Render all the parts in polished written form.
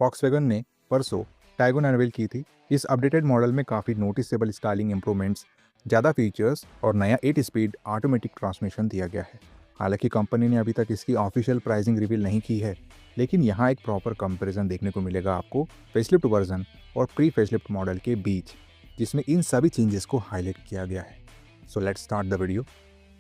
Volkswagen ने परसों tycoon unveil की थी। इस अपडेटेड मॉडल में काफ़ी नोटिसेबल स्टाइलिंग इंप्रूवमेंट्स, ज़्यादा फीचर्स और नया 8 स्पीड ऑटोमेटिक ट्रांसमिशन दिया गया है। हालांकि कंपनी ने अभी तक इसकी ऑफिशियल प्राइसिंग रिवील नहीं की है, लेकिन यहाँ एक प्रॉपर कंपैरिजन देखने को मिलेगा आपको फेसलिफ्ट वर्जन और प्री फेसलिफ्ट मॉडल के बीच, जिसमें इन सभी चेंजेस को हाईलाइट किया गया है। So let's start the video.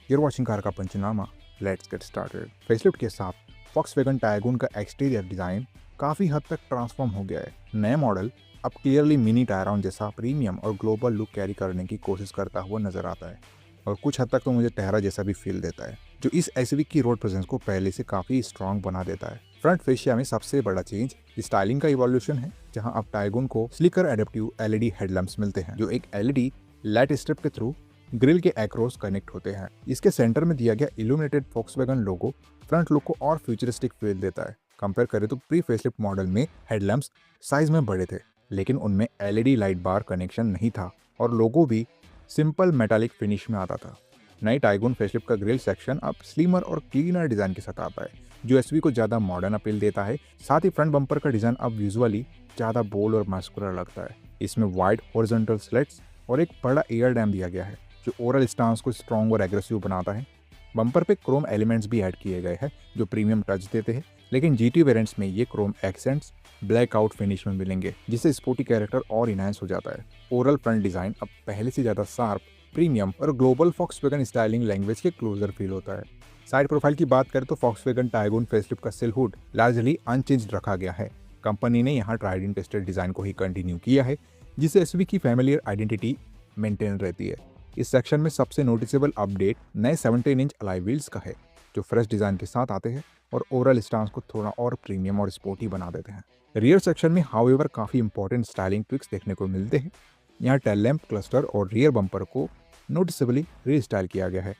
You're watching car का पंचनामा। Let's get started. फेसलिफ्ट के साथ वॉक्सवैगन टाइगून का एक्सटीरियर डिज़ाइन काफ़ी हद तक ट्रांसफॉर्म हो गया है। नया मॉडल अब क्लियरली मिनी टायरॉन जैसा प्रीमियम और ग्लोबल लुक कैरी करने की कोशिश करता हुआ नजर आता है, और कुछ हद तक तो मुझे टहरा जैसा भी फील देता है, जो इस एसयूवी की रोड प्रेजेंस को पहले से काफ़ी स्ट्रॉन्ग बना देता है। फ्रंट फेशिया में सबसे बड़ा चेंज स्टाइलिंग का इवोल्यूशन है, जहां अब टाइगून को स्लिकर एडेप्टिव एलईडी हेडलैम्प्स मिलते हैं, जो एक एलईडी लाइट स्ट्रिप के थ्रू ग्रिल के एक्रॉस कनेक्ट होते हैं। इसके सेंटर में दिया गया इल्यूमिनेटेड वॉक्सवैगन लोगो फ्रंट लुक को और फ्यूचरिस्टिक फील देता है। कंपेयर करें तो प्री फेसलिफ्ट मॉडल में हेडलैम्प्स साइज में बड़े थे, लेकिन उनमें एलईडी लाइट बार कनेक्शन नहीं था और लोगो भी सिंपल मेटालिक फिनिश में आता था। नई टाइगून फेसलिफ्ट का ग्रिल सेक्शन अब स्लिमर और क्लीनर डिजाइन के साथ आता है, जो एसयूवी को ज़्यादा मॉडर्न अपील देता है। साथ ही फ्रंट बम्पर का डिजाइन अब विजुअली ज़्यादा बोल्ड और मस्कुलर लगता है। इसमें वाइड हॉरिजॉन्टल स्लेट्स और एक बड़ा एयर डैम दिया गया है, जो ओवरऑल स्टांस को स्ट्रॉन्ग और एग्रेसिव बनाता है। बम्पर पे क्रोम एलिमेंट्स भी ऐड किए गए हैं, जो प्रीमियम टच देते हैं, लेकिन जीटी वेरिएंट्स में ये Chrome accents black out finish में मिलेंगे, जिससे स्पोर्टी कैरेक्टर और इनहांस हो जाता है। ओवरऑल फ्रंट डिजाइन अब पहले से ज़्यादा शार्प, प्रीमियम और ग्लोबल वॉक्सवैगन स्टाइलिंग लैंग्वेज के क्लोजर फील होता है। साइड प्रोफाइल की बात करें तो वॉक्सवैगन टाइगून फेसलिफ्ट का सिल हुड लार्जली अनचेंज्ड रखा गया है। कंपनी ने यहाँ ट्राइड एंड टेस्टेड डिजाइन को ही कंटिन्यू किया है, जिससे एसयूवी की फैमिलियर आइडेंटिटी मेंटेन रहती है। इस सेक्शन में सबसे नोटिसेबल अपडेट नए 17 इंच अलॉय व्हील्स का है, जो फ्रेश डिजाइन के साथ आते हैं और ओवरऑल स्टांस को थोड़ा और प्रीमियम और स्पोर्टी बना देते हैं। रियर सेक्शन में हाउएवर काफ़ी इंपॉर्टेंट स्टाइलिंग ट्विक्स देखने को मिलते हैं। यहाँ टेल लैम्प क्लस्टर और रियर बम्पर को नोटिसेबली रीस्टाइल किया गया है।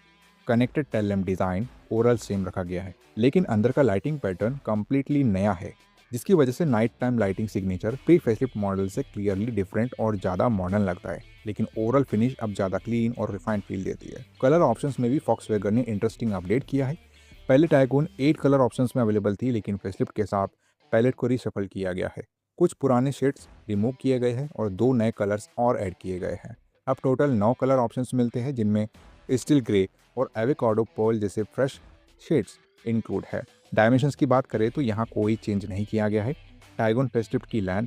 Connected tail lamp design overall same रखा गया है, लेकिन अंदर का लाइटिंग पैटर्न कम्प्लीटली नया है, जिसकी वजह से night time lighting signature pre facelift model से क्लियरली डिफरेंट और ज़्यादा मॉडर्न लगता है, लेकिन ओवरऑल फिनिश अब ज़्यादा क्लीन और रिफाइंड फील देती है। कलर ऑप्शंस में भी वॉक्सवैगन ने इंटरेस्टिंग अपडेट किया है। पहले टाइगून 8 कलर ऑप्शंस में अवेलेबल थी, लेकिन फेसलिफ्ट के साथ पैलेट को रीशफल किया गया है। कुछ पुराने शेड्स रिमूव किए गए हैं और 2 नए कलर्स और ऐड किए गए हैं। अब टोटल 9 कलर ऑप्शंस मिलते हैं, जिनमें स्टील ग्रे और एवोकाडो पर्ल जैसे फ्रेश शेड्स इंक्लूड है। डायमेंशंस की बात करें तो यहाँ कोई चेंज नहीं किया गया है। टाइगून फेसलिफ्ट की लेंथ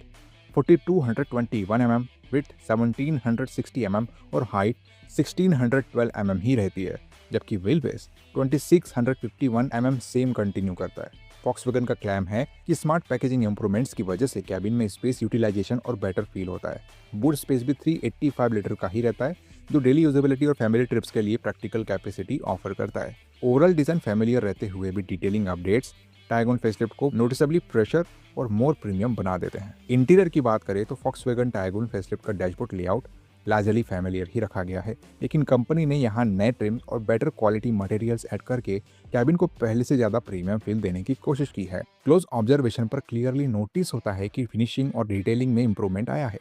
4221 mm, विड्थ 1760 mm और हाइट 1612 mm ही रहती है, जबकि wheel base 2651 mm same continue करता है। वॉक्सवैगन का क्लेम है कि स्मार्ट पैकेजिंग इंप्रूवमेंट्स की वजह से कैबिन में स्पेस यूटिलाइजेशन और बेटर फील होता है। बूट स्पेस भी 385 लीटर का ही रहता है, जो डेली यूजेबिलिटी और फैमिली ट्रिप्स के लिए प्रैक्टिकल कैपेसिटी ऑफर करता है। ओवरऑल डिजाइन फैमिलियर रहते हुए भी डिटेलिंग अपडेट्स टाइगून फेसलिफ्ट को नोटिसेबली फ्रेशर और मोर प्रीमियम बना देते हैं। इंटीरियर की बात करें तो वॉक्सवैगन टाइगून फेसलिफ्ट का डैशबोर्ड लेआउट लार्जली फैमिलियर ही रखा गया है, लेकिन कंपनी ने यहाँ नए ट्रिम्स और बेटर क्वालिटी मटेरियल्स ऐड करके कैबिन को पहले से ज्यादा प्रीमियम फील देने की कोशिश की है। क्लोज ऑब्जर्वेशन पर क्लियरली नोटिस होता है कि फिनिशिंग और डिटेलिंग में इंप्रूवमेंट आया है।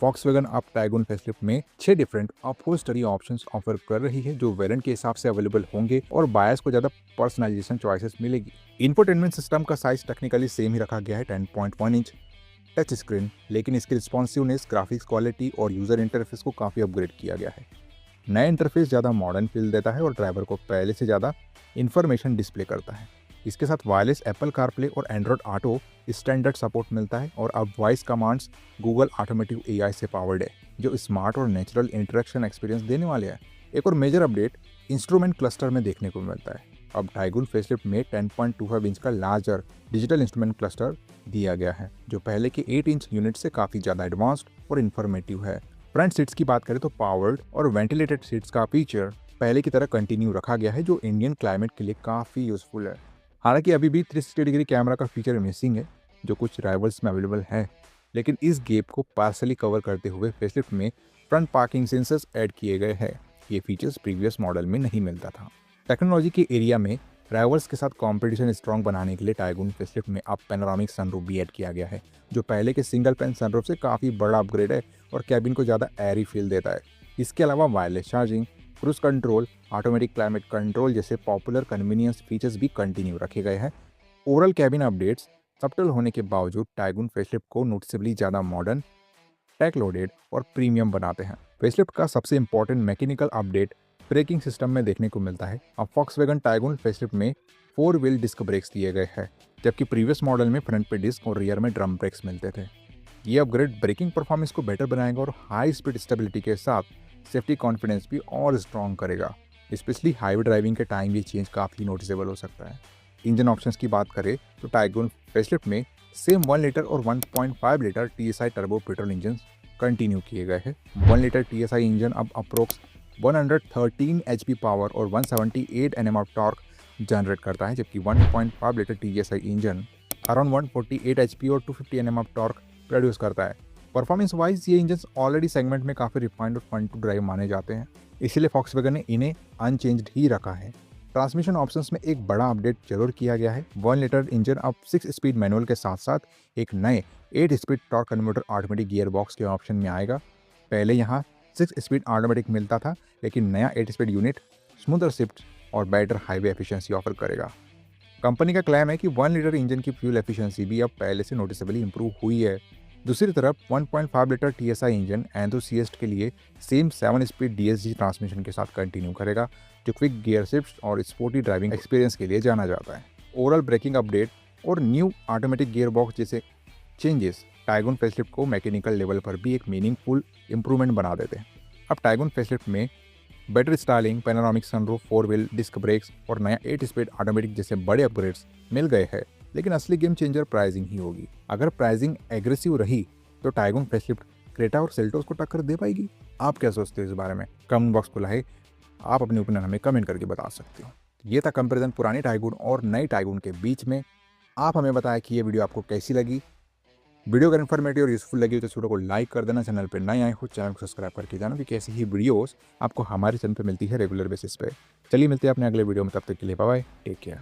वॉक्सवैगन अब टाइगून फेसलिफ्ट में 6 डिफरेंट अपहोल्स्टरी ऑप्शंस ऑफर कर रही है, जो वेरिएंट के हिसाब से अवेलेबल होंगे और बायर्स को ज्यादा पर्सनलाइजेशन चॉइसेस मिलेगी। इंफोटेनमेंट सिस्टम का साइज टेक्निकली सेम ही रखा गया है, 10.1 इंच टच स्क्रीन, लेकिन इसकी रिस्पॉन्सिवनेस, ग्राफिक्स क्वालिटी और यूजर इंटरफेस को काफ़ी अपग्रेड किया गया है। नया इंटरफेस ज़्यादा मॉडर्न फील देता है और ड्राइवर को पहले से ज़्यादा इंफॉर्मेशन डिस्प्ले करता है। इसके साथ वायरलेस एप्पल कारप्ले और एंड्रॉयड ऑटो स्टैंडर्ड सपोर्ट मिलता है, और अब voice commands Google automotive AI से पावर्ड है, जो स्मार्ट और नेचुरल इंटरेक्शन एक्सपीरियंस देने वाले हैं। एक और मेजर अपडेट इंस्ट्रूमेंट क्लस्टर में देखने को मिलता है। अब टाइगून फेसलिफ्ट में 10.25 इंच का लार्जर डिजिटल इंस्ट्रूमेंट क्लस्टर दिया गया है, जो पहले के 8 इंच यूनिट से काफ़ी ज़्यादा एडवांस्ड और इन्फॉर्मेटिव है। फ्रंट सीट्स की बात करें तो पावर्ड और वेंटिलेटेड सीट्स का फीचर पहले की तरह कंटिन्यू रखा गया है, जो इंडियन क्लाइमेट के लिए काफ़ी यूजफुल है। हालांकि अभी भी 360 डिग्री कैमरा का फीचर मिसिंग है, जो कुछ राइवल्स में अवेलेबल है, लेकिन इस गैप को पार्सली कवर करते हुए फेसलिफ्ट में फ्रंट पार्किंग सेंसर्स ऐड किए गए हैं। ये फीचर्स प्रीवियस मॉडल में नहीं मिलता था। टेक्नोलॉजी के एरिया में राइवल्स के साथ कंपटीशन स्ट्रॉन्ग बनाने के लिए टाइगून फेसलिफ्ट में अब पैनोरामिक सनरूफ भी ऐड किया गया है, जो पहले के सिंगल पैन सनरूफ से काफ़ी बड़ा अपग्रेड है और कैबिन को ज़्यादा एयरी फील देता है। इसके अलावा wireless charging, cruise control, automatic climate control जैसे पॉपुलर कन्वीनियंस फीचर्स भी कंटिन्यू रखे गए हैं। ओवरऑल कैबिन अपडेट्स सबटल होने के बावजूद टाइगुन फेसलिफ्ट को नोटिसेबली ज़्यादा मॉडर्न, टेक लोडेड और प्रीमियम बनाते हैं। फेसलिफ्ट का सबसे important mechanical update braking system में देखने को मिलता है। अब फॉक्सवैगन टाइगुन फेसलिफ्ट में 4 व्हील डिस्क ब्रेक्स दिए गए हैं, जबकि प्रीवियस मॉडल में फ्रंट पे डिस्क और रियर में ड्रम ब्रेक्स मिलते थे। ये अपग्रेड ब्रेकिंग परफॉर्मेंस को बेटर बनाएगा और हाई स्पीड स्टेबिलिटी के साथ सेफ्टी कॉन्फिडेंस भी और स्ट्रॉन्ग करेगा। स्पेशली हाईवे ड्राइविंग के टाइम ये चेंज काफ़ी नोटिसेबल हो सकता है। इंजन ऑप्शंस की बात करें तो टाइगुन फेसलिफ्ट में सेम 1 लीटर और 1.5 litre TSI turbo petrol engine continue किए गए हैं। 1 लीटर TSI इंजन अब अप्रोक्स 113 HP पावर और 178 Nm टॉर्क जनरेट करता है, जबकि 1.5 litre TSI engine around 148 HP और 250 Nm टॉर्क प्रोड्यूस करता है। परफॉर्मेंस वाइज ये इंजन ऑलरेडी सेगमेंट में काफ़ी रिफाइंड और फन टू ड्राइव माने जाते हैं, इसीलिए फॉक्सवैगन ने इन्हें अनचेंज्ड ही रखा है। ट्रांसमिशन ऑप्शंस में एक बड़ा अपडेट जरूर किया गया है। 1 लीटर इंजन अब 6 स्पीड मैनुअल के साथ साथ एक नए 8 speed torque converter automatic gear box के ऑप्शन में आएगा। पहले यहाँ 6 स्पीड ऑटोमेटिक मिलता था, लेकिन नया 8 स्पीड यूनिट स्मूथर शिफ्ट और बेटर हाईवे एफिशिएंसी ऑफर करेगा। कंपनी का क्लेम है कि 1 लीटर इंजन की फ्यूल एफिशिएंसी भी अब पहले से नोटिसेबली इंप्रूव हुई है। दूसरी तरफ 1.5 लीटर TSI इंजन एंथुसियास्ट के लिए सेम 7 स्पीड DSG ट्रांसमिशन के साथ कंटिन्यू करेगा, जो क्विक गियर शिफ्ट और स्पोर्टी ड्राइविंग एक्सपीरियंस के लिए जाना जाता है। ओवरऑल ब्रेकिंग अपडेट और न्यू ऑटोमेटिक गियर बॉक्स जैसे चेंजेस टाइगुन फेसलिफ्ट को मैकेनिकल लेवल पर भी एक मीनिंगफुल इंप्रूवमेंट बना देते हैं। अब टाइगुन फेसलिफ्ट में better styling, panoramic sunroof, 4 wheel disc brakes और नया 8 स्पीड ऑटोमेटिक जैसे बड़े अपग्रेड्स मिल गए हैं, लेकिन असली गेम चेंजर प्राइसिंग ही होगी। अगर प्राइसिंग एग्रेसिव रही तो टाइगुन फेसलिफ्ट क्रेटा और सेल्टोस को टक्कर दे पाएगी। आप क्या सोचते हो इस बारे में? कमेंट बॉक्स खुला है, आप अपनी ओपिनियन हमें कमेंट करके बता सकते हो। ये था कंपैरिजन पुरानी टाइगुन और नई टाइगुन के बीच में। आप हमें बताएं कि ये वीडियो आपको कैसी लगी। वीडियो अगर इन्फॉर्मेटिव और यूजफुल लगी हो तो इस वीडियो को लाइक कर देना। चैनल पर नए आए हो चैनल को सब्सक्राइब करके जाना, क्योंकि ऐसी ही वीडियोस आपको हमारे चैनल पर मिलती है रेगुलर बेसिस पे। चलिए मिलते हैं अपने अगले वीडियो में, तब तक के लिए बाय बाय, टेक केयर।